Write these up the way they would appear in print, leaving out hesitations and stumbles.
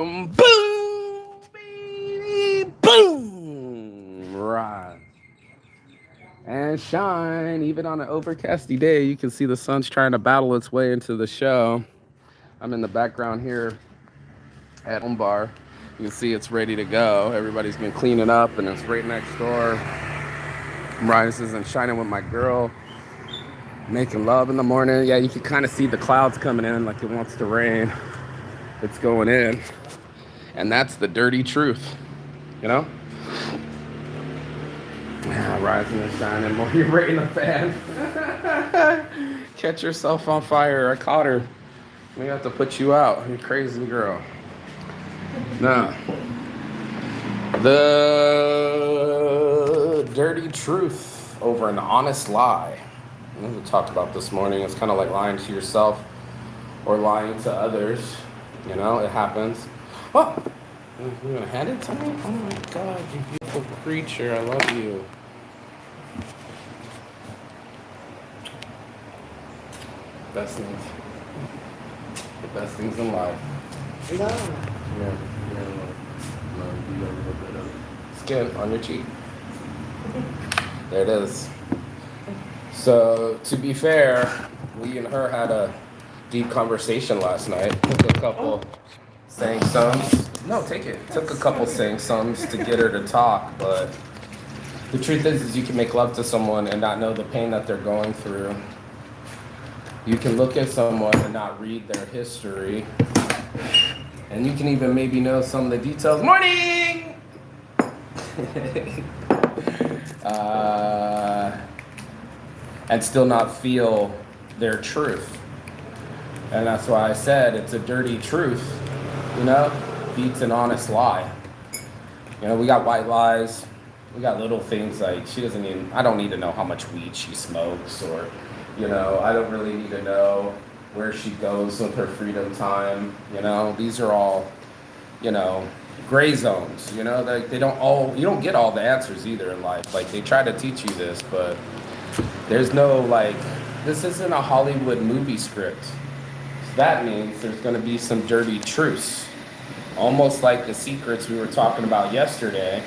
Boom, baby, boom, rise and shine. Even on an overcasty day, you can see the sun's trying to battle its way into the show. I'm in the background here at home bar. You can see it's ready to go. Everybody's been cleaning up, and it's right next door. I'm rising and shining with my girl, making love in the morning. Yeah, you can kind of see the clouds coming in like it wants to rain. It's going in, and that's the dirty truth, you know? Rising and shining while you're rating the fan. Catch yourself on fire. I caught her. We have to put you out. You crazy girl. Now, the dirty truth over an honest lie. We talked about this morning. It's kind of like lying to yourself or lying to others. You know, it happens. Oh, you're gonna hand it to me? Oh my God, you beautiful creature. I love you. Best things. The best things in life. No. Yeah. No, you got a little bit of skin on your cheek. There it is. So, to be fair, we and her had a deep conversation last night. Took a couple sang-songs. No, take it. Took a couple sang-songs to get her to talk, but the truth is you can make love to someone and not know the pain that they're going through. You can look at someone and not read their history. And you can even maybe know some of the details. Morning! And still not feel their truth. And that's why I said it's a dirty truth, you know, beats an honest lie. You know, we got white lies. We got little things like I don't need to know how much weed she smokes, or, you know, I don't really need to know where she goes with her freedom time. You know, these are all, you know, gray zones. You know, you don't get all the answers either in life. Like, they try to teach you this, but there's no, like, this isn't a Hollywood movie script. So that means there's going to be some dirty truths, almost like the secrets we were talking about yesterday.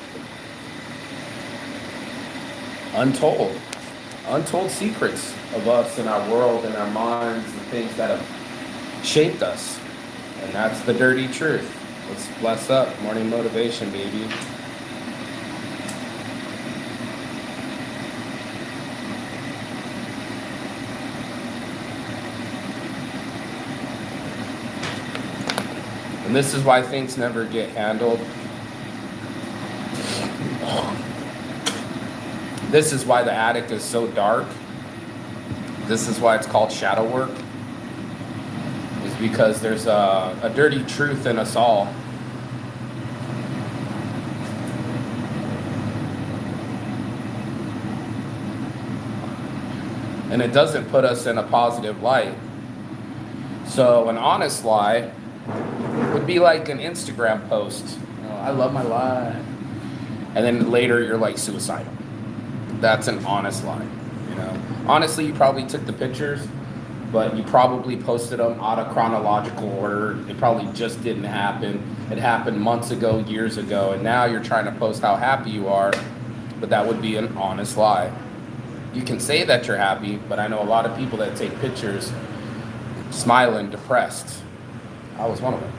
Untold secrets of us and our world and our minds and things that have shaped us. And that's the dirty truth. Let's bless up. Morning motivation, baby. And this is why things never get handled. This is why the attic is so dark. This is why it's called shadow work. Is because there's a dirty truth in us all. And it doesn't put us in a positive light. So an honest lie would be like an Instagram post. You know, I love my life. And then later you're like suicidal. That's an honest lie. You know, honestly, you probably took the pictures, but you probably posted them out of chronological order. It probably just didn't happen. It happened months ago, years ago, and now you're trying to post how happy you are, but that would be an honest lie. You can say that you're happy, but I know a lot of people that take pictures smiling, depressed. I was one of them.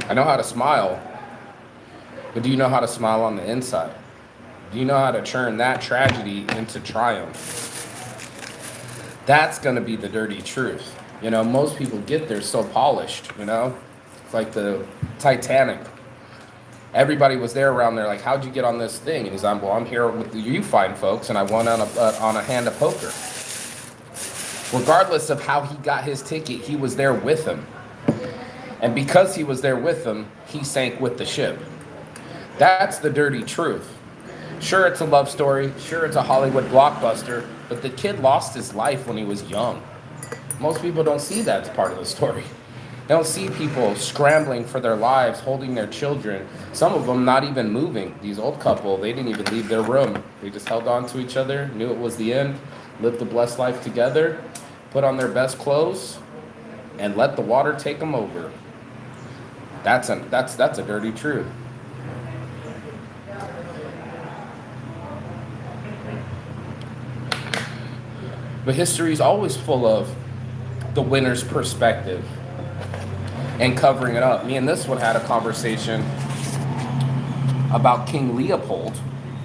I know how to smile, but do you know how to smile on the inside? Do you know how to turn that tragedy into triumph? That's going to be the dirty truth. You know, most people get there so polished, you know? It's like the Titanic. Everybody was there around there like, how'd you get on this thing? And he's like, well, I'm here with you fine folks, and I won on a hand of poker. Regardless of how he got his ticket, he was there with them. And because he was there with them, he sank with the ship. That's the dirty truth. Sure, it's a love story. Sure, it's a Hollywood blockbuster. But the kid lost his life when he was young. Most people don't see that as part of the story. They don't see people scrambling for their lives, holding their children. Some of them not even moving. These old couple, they didn't even leave their room. They just held on to each other, knew it was the end, lived a blessed life together, put on their best clothes, and let the water take them over. That's a dirty truth. But history is always full of the winner's perspective and covering it up. Me and this one had a conversation about King Leopold.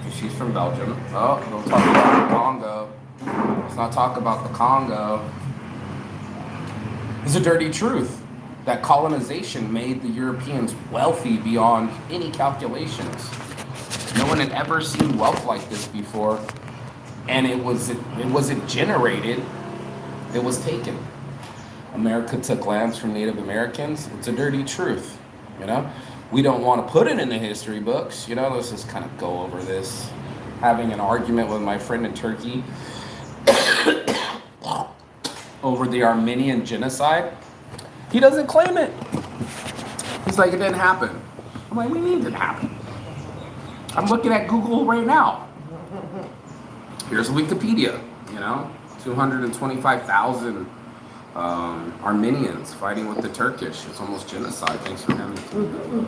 She's from Belgium. Oh, don't talk about the Congo. Let's not talk about the Congo. It's a dirty truth that colonization made the Europeans wealthy beyond any calculations. No one had ever seen wealth like this before. And it wasn't generated, it was taken. America took lands from Native Americans. It's a dirty truth, you know? We don't want to put it in the history books, you know? Let's just kind of go over this. Having an argument with my friend in Turkey over the Armenian genocide. He doesn't claim it. He's like, it didn't happen. I'm like, what do you mean it didn't happen? I'm looking at Google right now. Here's Wikipedia, you know, 225,000 Armenians fighting with the Turkish. It's almost genocide. Thanks for having me.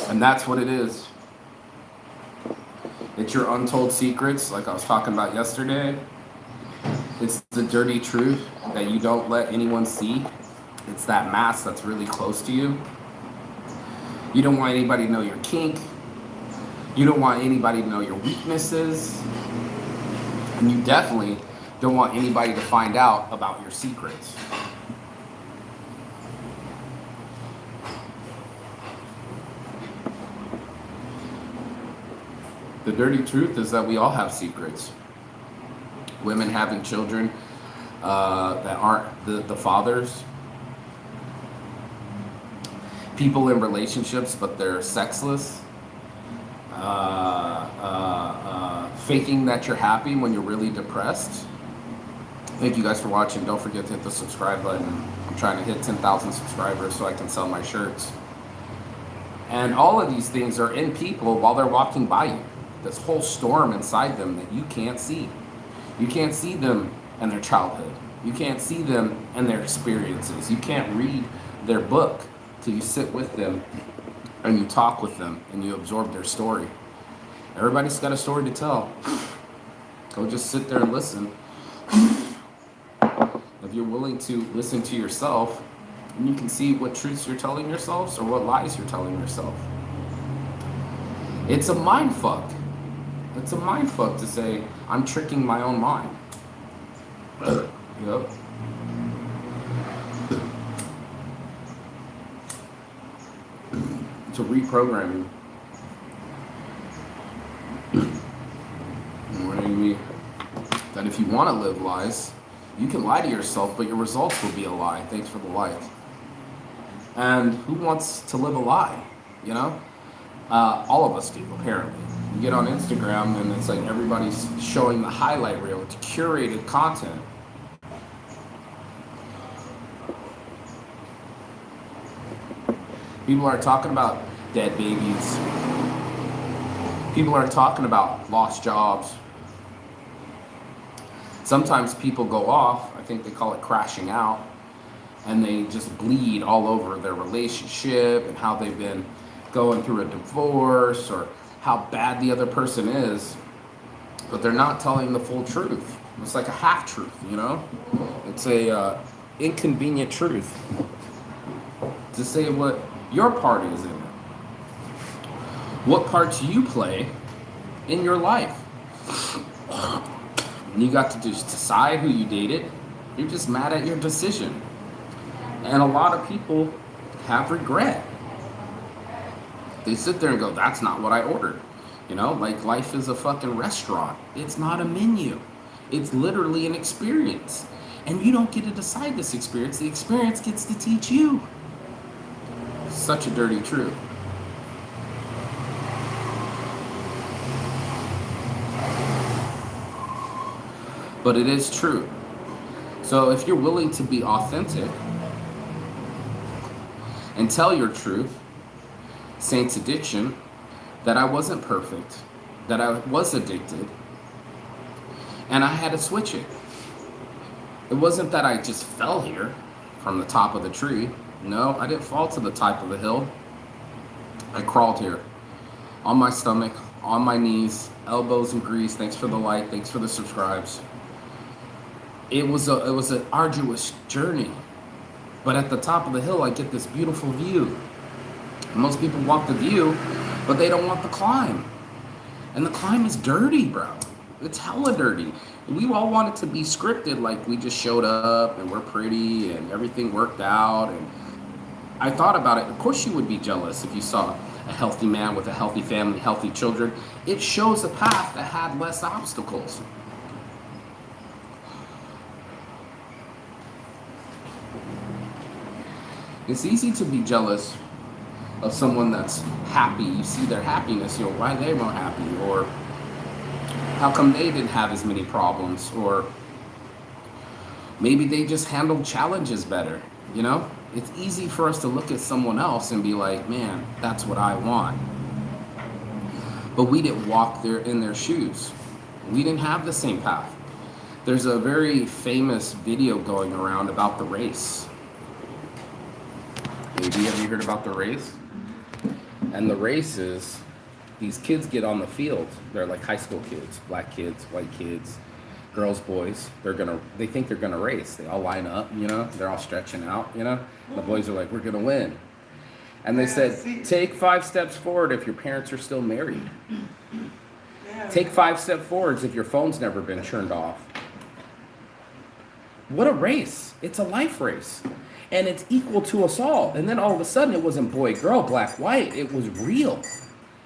And that's what it is. It's your untold secrets, like I was talking about yesterday. It's the dirty truth that you don't let anyone see. It's that mask that's really close to you. You don't want anybody to know your kink. You don't want anybody to know your weaknesses. And you definitely don't want anybody to find out about your secrets. The dirty truth is that we all have secrets. Women having children that aren't the fathers. People in relationships, but they're sexless. Faking that you're happy when you're really depressed. Thank you guys for watching. Don't forget to hit the subscribe button. I'm trying to hit 10,000 subscribers so I can sell my shirts. And all of these things are in people while they're walking by you. This whole storm inside them that you can't see. You can't see them and their childhood. You can't see them and their experiences. You can't read their book till you sit with them and you talk with them and you absorb their story. Everybody's got a story to tell. Go just sit there and listen. If you're willing to listen to yourself, and you can see what truths you're telling yourselves or what lies you're telling yourself. It's a mind fuck. It's a mind fuck to say, I'm tricking my own mind. Yep. It's a reprogramming. Warning me that if you want to live lies, you can lie to yourself, but your results will be a lie. Thanks for the like. And who wants to live a lie? You know? All of us do, apparently. You get on Instagram and it's like everybody's showing the highlight reel. It's curated content. People are talking about dead babies. People are talking about lost jobs. Sometimes people go off, I think they call it crashing out, and they just bleed all over their relationship and how they've been going through a divorce or how bad the other person is, but they're not telling the full truth. It's like a half truth, you know? It's a inconvenient truth to say what your part is in it. What parts you play in your life. And you got to just decide who you dated. You're just mad at your decision. And a lot of people have regret. They sit there and go, that's not what I ordered. You know, like life is a fucking restaurant. It's not a menu. It's literally an experience. And you don't get to decide this experience. The experience gets to teach you. Such a dirty truth. but it is true. So if you're willing to be authentic and tell your truth, Saints Addiction, that I wasn't perfect, that I was addicted, and I had to switch it. It wasn't that I just fell here from the top of the tree. No, I didn't fall to the top of the hill. I crawled here on my stomach, on my knees, elbows and grease. Thanks for the like, thanks for the subscribes. It was an arduous journey, but at the top of the hill, I get this beautiful view. Most people want the view, but they don't want the climb. And the climb is dirty, bro. It's hella dirty. We all want it to be scripted, like we just showed up and we're pretty and everything worked out. And I thought about it. Of course you would be jealous if you saw a healthy man with a healthy family, healthy children. It shows a path that had less obstacles. It's easy to be jealous of someone that's happy. You see their happiness, why are they more happy? Or how come they didn't have as many problems? Or maybe they just handled challenges better, It's easy for us to look at someone else and be like, man, that's what I want. But we didn't walk in their shoes. We didn't have the same path. There's a very famous video going around about the race. Maybe have you heard about the race? And the race is, these kids get on the field. They're like high school kids, black kids, white kids, girls, boys. They think they're gonna race. They all line up, they're all stretching out, The boys are like, we're gonna win. And they said, take 5 steps forward if your parents are still married. Take 5 steps forwards if your phone's never been turned off. What a race. It's a life race. And it's equal to us all. And then all of a sudden, it wasn't boy, girl, black, white. It was real.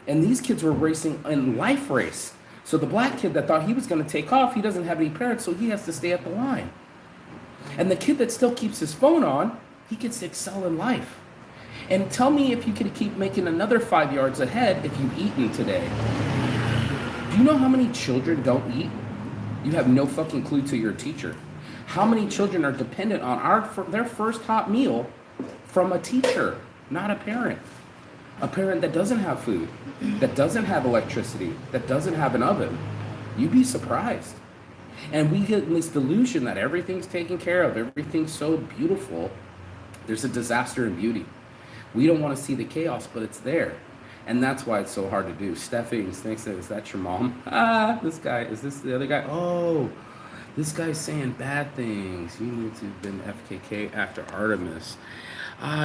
And these kids were racing in life race. So the black kid that thought he was going to take off, he doesn't have any parents, so he has to stay at the line. And the kid that still keeps his phone on, he gets to excel in life. And tell me if you could keep making another 5 yards ahead if you've eaten today. Do you know how many children don't eat? You have no fucking clue to your teacher. How many children are dependent on their first hot meal from a teacher, not a parent? A parent that doesn't have food, that doesn't have electricity, that doesn't have an oven. You'd be surprised. And we get this delusion that everything's taken care of, everything's so beautiful. There's a disaster in beauty. We don't want to see the chaos, but it's there. And that's why it's so hard to do. Steffi, is that your mom? This guy, is this the other guy? Oh, this guy's saying bad things. You need to have been FKK after Artemis.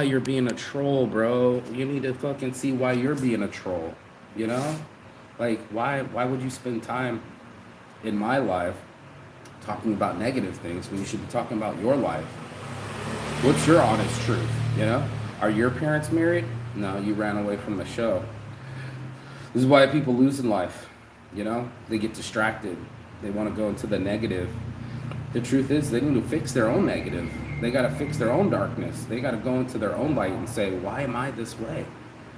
You're being a troll, bro. You need to fucking see why you're being a troll. Like, why would you spend time in my life talking about negative things when you should be talking about your life? What's your honest truth, Are your parents married? No, you ran away from the show. This is why people lose in life, They get distracted. They want to go into the negative. The truth is, they need to fix their own negative. They got to fix their own darkness. They got to go into their own light and say, why am I this way?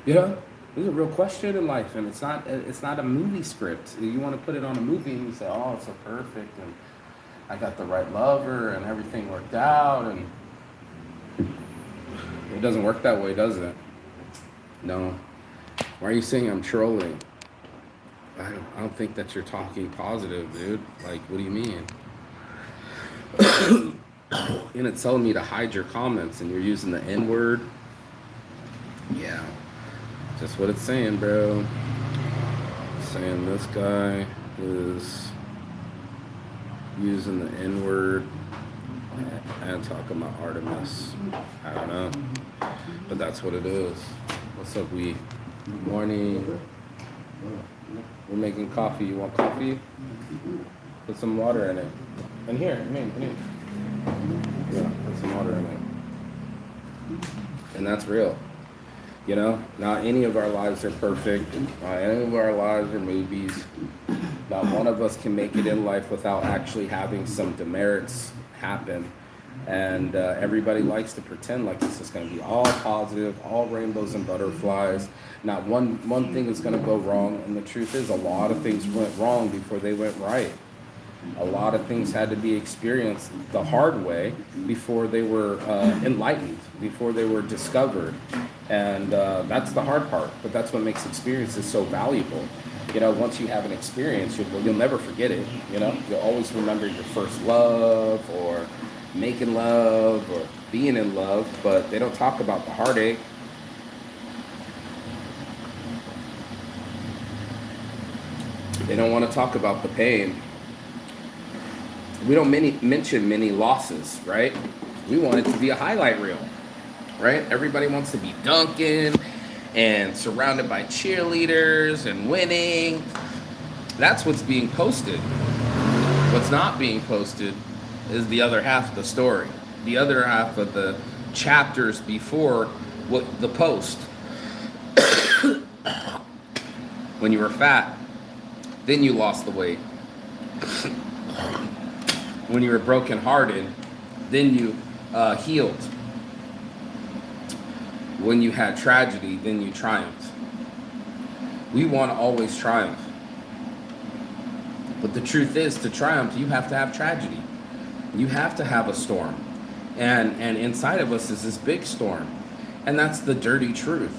There's a real question in life, and it's not a movie script. You want to put it on a movie and you say, oh, it's so perfect, and I got the right lover, and everything worked out, and it doesn't work that way, does it? No. Why are you saying I'm trolling? I don't think that you're talking positive, dude. Like, what do you mean? And it's telling me to hide your comments, and you're using the N-word. Yeah, just what it's saying, bro. It's saying this guy is using the N-word and talking about Artemis. I don't know, but that's what it is. What's up, we? Morning. We're making coffee. You want coffee? Put some water in it. And here, come in. Yeah, put some water in it. And that's real. Not any of our lives are perfect. Not any of our lives are movies. Not one of us can make it in life without actually having some demerits happen. And everybody likes to pretend like it's just going to be all positive, all rainbows and butterflies. Not one thing is going to go wrong. And the truth is, a lot of things went wrong before they went right. A lot of things had to be experienced the hard way before they were enlightened, before they were discovered. And that's the hard part, but that's what makes experiences so valuable. You know, once you have an experience, you'll never forget it. You know, you'll always remember your first love or making love or being in love, but they don't talk about the heartache. They don't want to talk about the pain. We don't mention many losses, right? We want it to be a highlight reel, right? Everybody wants to be dunking and surrounded by cheerleaders and winning. That's what's being posted. What's not being posted is the other half of the story, the other half of the chapters before what the post. When you were fat, then you lost the weight. When you were brokenhearted, then you healed. When you had tragedy, then you triumphed. We want to always triumph. But the truth is, to triumph, you have to have tragedy. You have to have a storm. And inside of us is this big storm. And that's the dirty truth.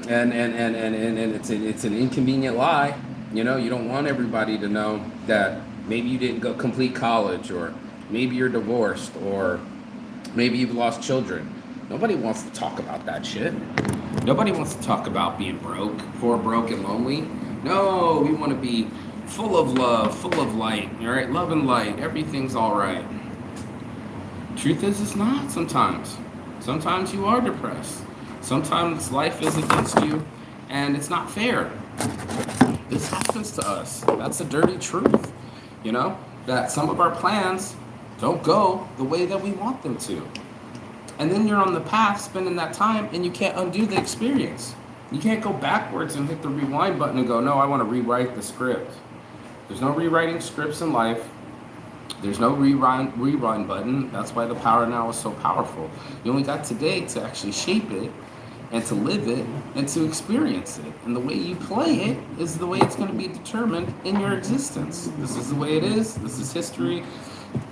And it's an inconvenient lie. You know, you don't want everybody to know that maybe you didn't go complete college, or maybe you're divorced, or maybe you've lost children. Nobody wants to talk about that shit. Nobody wants to talk about being broke, poor, broke, and lonely. No, we want to be full of love, full of light, all right? Love and light, everything's all right. Truth is, it's not sometimes. Sometimes you are depressed. Sometimes life is against you, and it's not fair. This happens to us. That's the dirty truth, you know? That some of our plans don't go the way that we want them to. And then you're on the path spending that time, and you can't undo the experience. You can't go backwards and hit the rewind button and go, no, I want to rewrite the script. There's no rewriting scripts in life. There's no rewind button. That's why the power now is so powerful. You only got today to actually shape it and to live it and to experience it. And the way you play it is the way it's going to be determined in your existence. This is the way it is. This is history.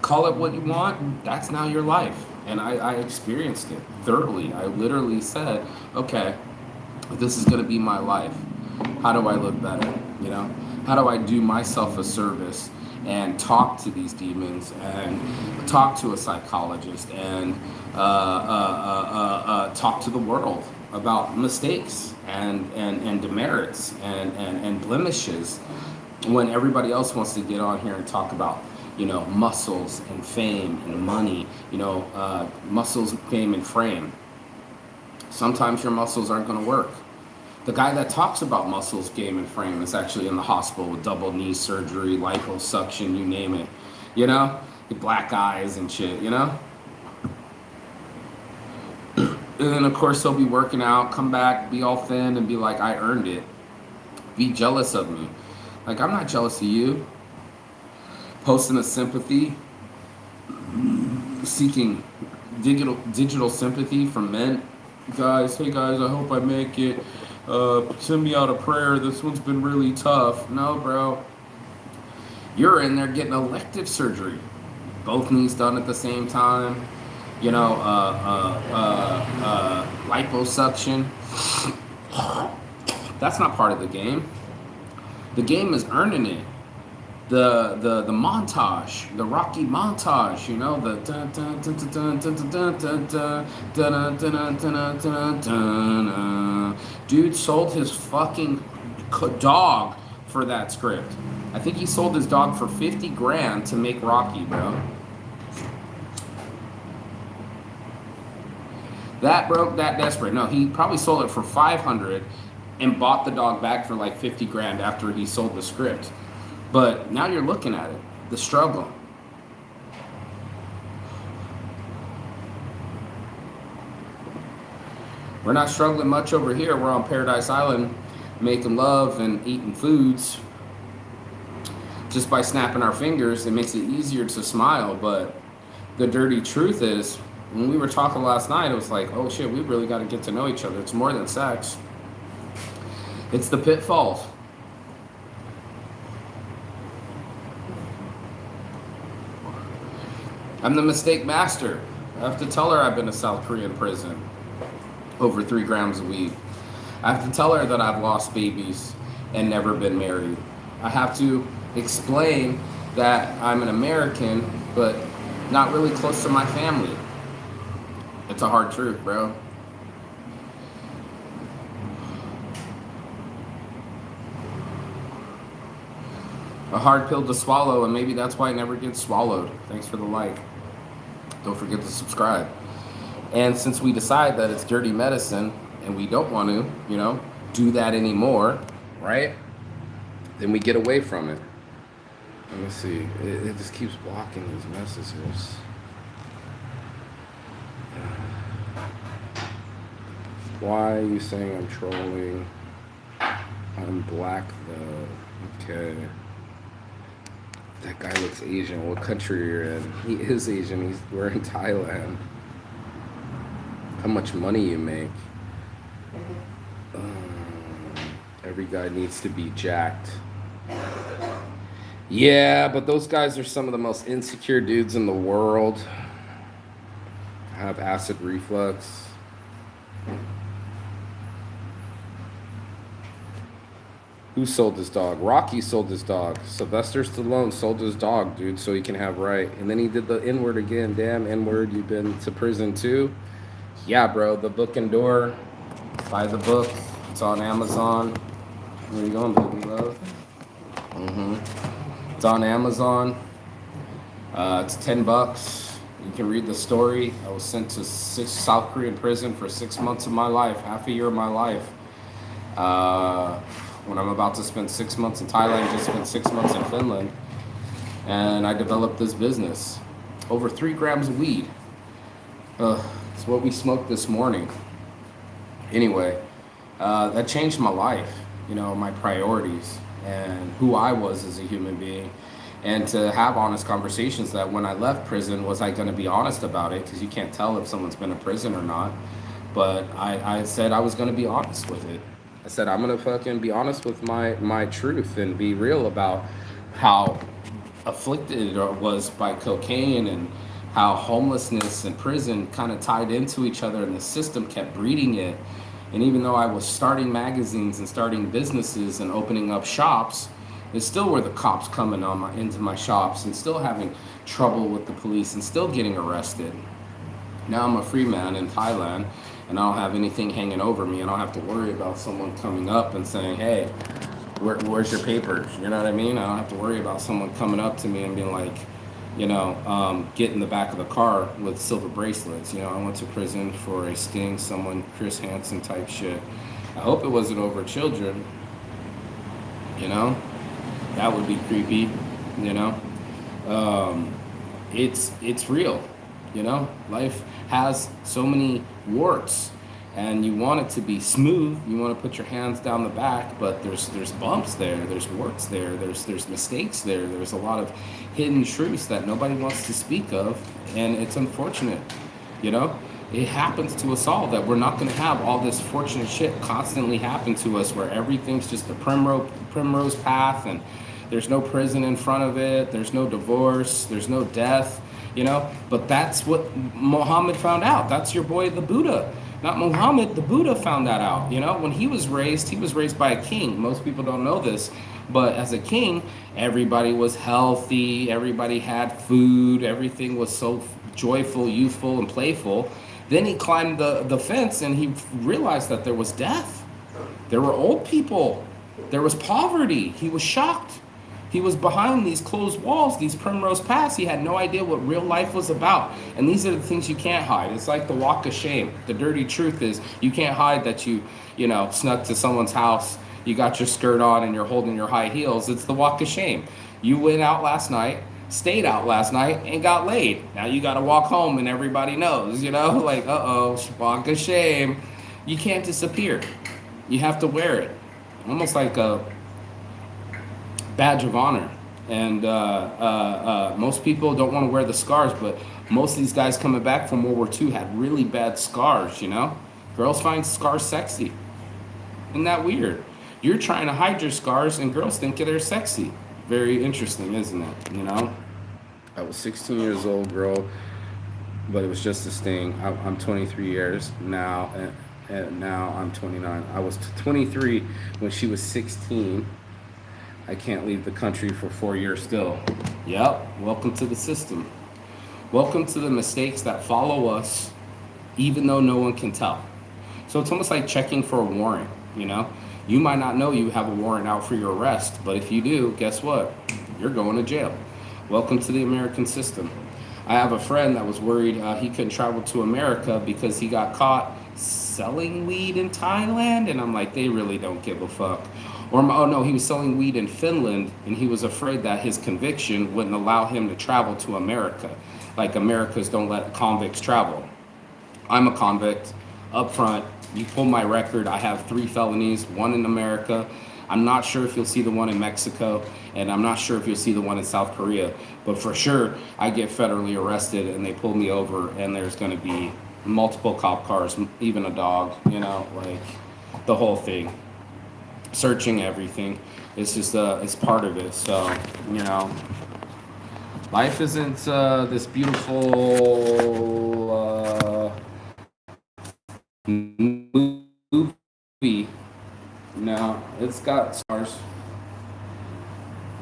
Call it what you want. That's now your life. And I experienced it thoroughly. I literally said, okay, this is going to be my life. How do I live better? You know, how do I do myself a service and talk to these demons and talk to a psychologist and talk to the world about mistakes and demerits and blemishes, when everybody else wants to get on here and talk about, you know, muscles and fame and money, you know, muscles, fame, and frame. Sometimes your muscles aren't going to work. The guy that talks about muscles, game, and frame is actually in the hospital with double knee surgery, liposuction, you name it. You know? Black eyes and shit, you know? And then, of course, he'll be working out, come back, be all thin, and be like, I earned it. Be jealous of me. Like, I'm not jealous of you. Posting a sympathy, seeking digital sympathy from men. Guys, hey guys, I hope I make it. Send me out a prayer. This one's been really tough. No, bro. You're in there getting elective surgery. Both knees done at the same time. You know, liposuction. That's not part of the game. The game is earning it. The montage, the Rocky montage, you know, the dude sold his fucking dog for that script. I think he sold his dog for 50 grand to make Rocky, bro. That broke that desperate. No, he probably sold it for 500 and bought the dog back for like 50 grand after he sold the script. But now you're looking at it, the struggle. We're not struggling much over here. We're on Paradise Island making love and eating foods. Just by snapping our fingers, it makes it easier to smile. But the dirty truth is, when we were talking last night, it was like, oh shit, we really got to get to know each other. It's more than sex. It's the pitfalls. I'm the mistake master. I have to tell her I've been to South Korean prison over 3 grams of weed. I have to tell her that I've lost babies and never been married. I have to explain that I'm an American, but not really close to my family. It's a hard truth, bro. A hard pill to swallow, and maybe that's why it never gets swallowed. Thanks for the like. Don't forget to subscribe. And since we decide that it's dirty medicine and we don't want to, do that anymore, right? Then we get away from it. Let me see. It just keeps blocking these messages. Why are you saying I'm trolling? I'm black though. Okay. That guy looks Asian. What country you're in? He is Asian. We're in Thailand. How much money you make? Every guy needs to be jacked. Yeah, but those guys are some of the most insecure dudes in the world. Have acid reflux. Who sold his dog? Rocky sold his dog. Sylvester Stallone sold his dog, dude, so he can have right. And then he did the N-word again. Damn, N-word, you've been to prison too? Yeah, bro, The Book and Door. Buy the book. It's on Amazon. Where you going, baby love? It's on Amazon. It's $10. You can read the story. I was sent to South Korean prison for 6 months of my life, half a year of my life. When I'm about to spend 6 months in Thailand, just spent 6 months in Finland. And I developed this business. Over 3 grams of weed. It's what we smoked this morning. Anyway, that changed my life, my priorities and who I was as a human being. And to have honest conversations that when I left prison, was I going to be honest about it? Because you can't tell if someone's been in prison or not. But I said I was going to be honest with it. I said, I'm going to fucking be honest with my truth and be real about how afflicted I was by cocaine and how homelessness and prison kind of tied into each other and the system kept breeding it. And even though I was starting magazines and starting businesses and opening up shops, it still were the cops coming into my shops and still having trouble with the police and still getting arrested. Now I'm a free man in Thailand and I don't have anything hanging over me. I don't have to worry about someone coming up and saying, hey, where's your papers? You know what I mean? I don't have to worry about someone coming up to me and being like, get in the back of the car with silver bracelets. I went to prison for a sting, Chris Hansen type shit. I hope it wasn't over children, that would be creepy, it's real, life has so many warts and you want it to be smooth. You want to put your hands down the back, but there's bumps there, there's warts there, there's mistakes there, there's a lot of hidden truths that nobody wants to speak of, and it's unfortunate. It happens to us all that we're not going to have all this fortunate shit constantly happen to us where everything's just a primrose path and there's no prison in front of it, there's no divorce, there's no death, but that's what Muhammad found out. That's your boy the Buddha. Not Muhammad, the Buddha found that out. When he was raised by a king. Most people don't know this, but as a king, everybody was healthy, everybody had food, everything was so joyful, youthful, and playful. Then he climbed the fence and he realized that there was death. There were old people. There was poverty. He was shocked. He was behind these closed walls, these primrose paths. He had no idea what real life was about. And these are the things you can't hide. It's like the walk of shame. The dirty truth is you can't hide that you snuck to someone's house, you got your skirt on and you're holding your high heels. It's the walk of shame. You went out last night, stayed out last night, and got laid. Now you got to walk home and everybody knows, like, walk of shame. You can't disappear. You have to wear it. Almost like a badge of honor. And most people don't want to wear the scars, but most of these guys coming back from World War II had really bad scars, Girls find scars sexy. Isn't that weird? You're trying to hide your scars and girls think they're sexy. Very interesting, isn't it? I was 16 years old, bro, but it was just this thing. I'm 23 years now, and now I'm 29. I was 23 when she was 16. I can't leave the country for 4 years still. Yep, welcome to the system. Welcome to the mistakes that follow us, even though no one can tell. So it's almost like checking for a warrant, you know? You might not know you have a warrant out for your arrest, but if you do, guess what? You're going to jail. Welcome to the American system. I have a friend that was worried he couldn't travel to America because he got caught selling weed in Thailand, and I'm like, they really don't give a fuck. Or, oh no, he was selling weed in Finland, and he was afraid that his conviction wouldn't allow him to travel to America. Like Americans don't let convicts travel. I'm a convict. Up front, you pull my record, I have 3 felonies, 1 in America. I'm not sure if you'll see the one in Mexico, and I'm not sure if you'll see the one in South Korea. But for sure, I get federally arrested and they pull me over, and there's going to be multiple cop cars, even a dog, you know, like the whole thing. Searching everything. It's just, it's part of it. So, you know, life isn't this beautiful movie. No, it's got scars.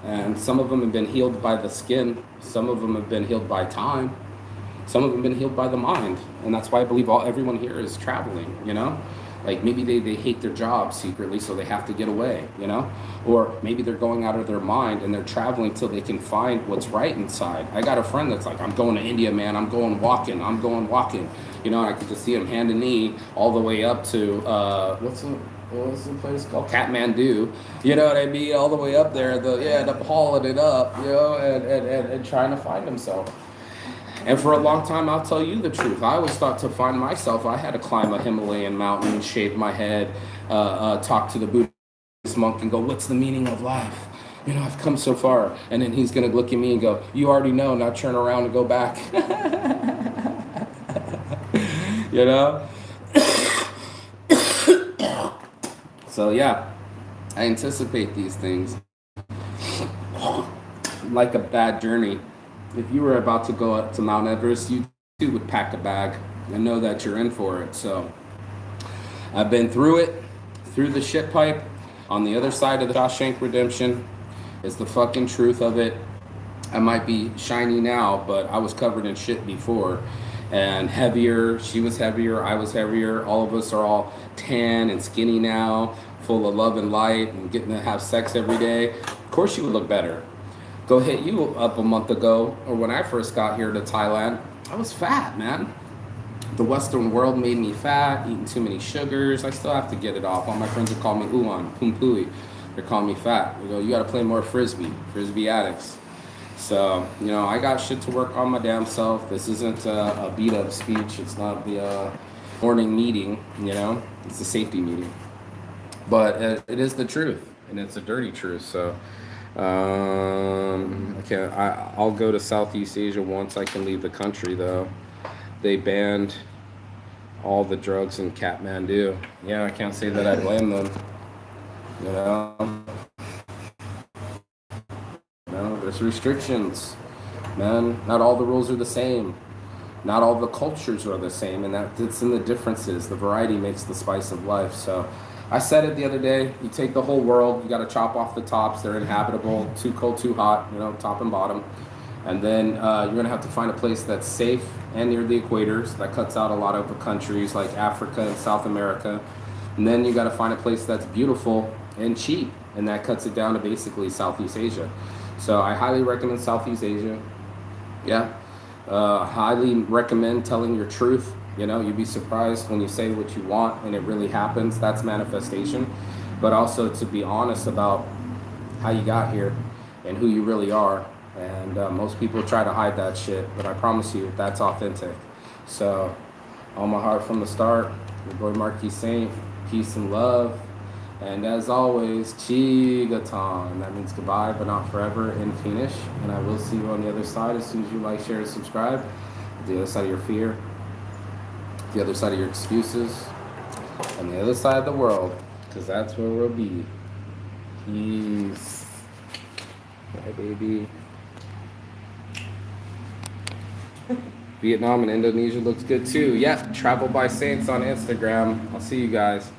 And some of them have been healed by the skin. Some of them have been healed by time. Some of them have been healed by the mind. And that's why I believe everyone here is traveling, you know? Like maybe they hate their job secretly, so they have to get away, you know? Or maybe they're going out of their mind and they're traveling till they can find what's right inside. I got a friend that's like, I'm going to India, man. I'm going walking. You know, I could just see him hand and knee all the way up to, what's the place called? Kathmandu. You know what I mean? All the way up there, end up hauling it up, you know, and trying to find himself. And for a long time, I'll tell you the truth. I always thought to find myself, I had to climb a Himalayan mountain, shave my head, talk to the Buddhist monk and go, what's the meaning of life? You know, I've come so far. And then he's going to look at me and go, you already know, now turn around and go back. You know? So, yeah, I anticipate these things like a bad journey. If you were about to go up to Mount Everest, you too would pack a bag and know that you're in for it. So I've been through it, through the shit pipe. On the other side of the Shawshank Redemption is the fucking truth of it. I might be shiny now, but I was covered in shit before. And heavier, she was heavier, I was heavier. All of us are all tan and skinny now, full of love and light and getting to have sex every day. Of course you would look better. Go hit you up a month ago, or when I first got here to Thailand, I was fat, man. The Western world made me fat, eating too many sugars. I still have to get it off. All my friends would call me Uwan, Pumpui. They're calling me fat. They go, you gotta play more Frisbee addicts. So, you know, I got shit to work on my damn self. This isn't a beat up speech. It's not the morning meeting, you know, it's a safety meeting. But it is the truth, and it's a dirty truth, so. I'll go to Southeast Asia once I can leave the country, though. They banned all the drugs in Kathmandu. Yeah, I can't say that I blame them. You know, no, there's restrictions, man. Not all the rules are the same. Not all the cultures are the same, and it's in the differences. The variety makes the spice of life. So. I said it the other day, you take the whole world, you got to chop off the tops, they're inhabitable, too cold, too hot, you know, top and bottom. And then you're going to have to find a place that's safe and near the equators. That cuts out a lot of the countries like Africa and South America. And then you got to find a place that's beautiful and cheap, and that cuts it down to basically Southeast Asia. So I highly recommend Southeast Asia. Yeah. Highly recommend telling your truth. You know, you'd be surprised when you say what you want and it really happens. That's manifestation. But also to be honest about how you got here and who you really are. And most people try to hide that shit, but I promise you, that's authentic. So, on my heart from the start, your boy Marquis Saint, peace and love. And as always, Chigatan. That means goodbye, but not forever in Finnish. And I will see you on the other side as soon as you like, share, and subscribe. The other side of your fear. The other side of your excuses, and the other side of the world, because that's where we'll be. Peace. Bye, baby. Vietnam and Indonesia looks good too. Yep, Travel by Saints on Instagram. I'll see you guys.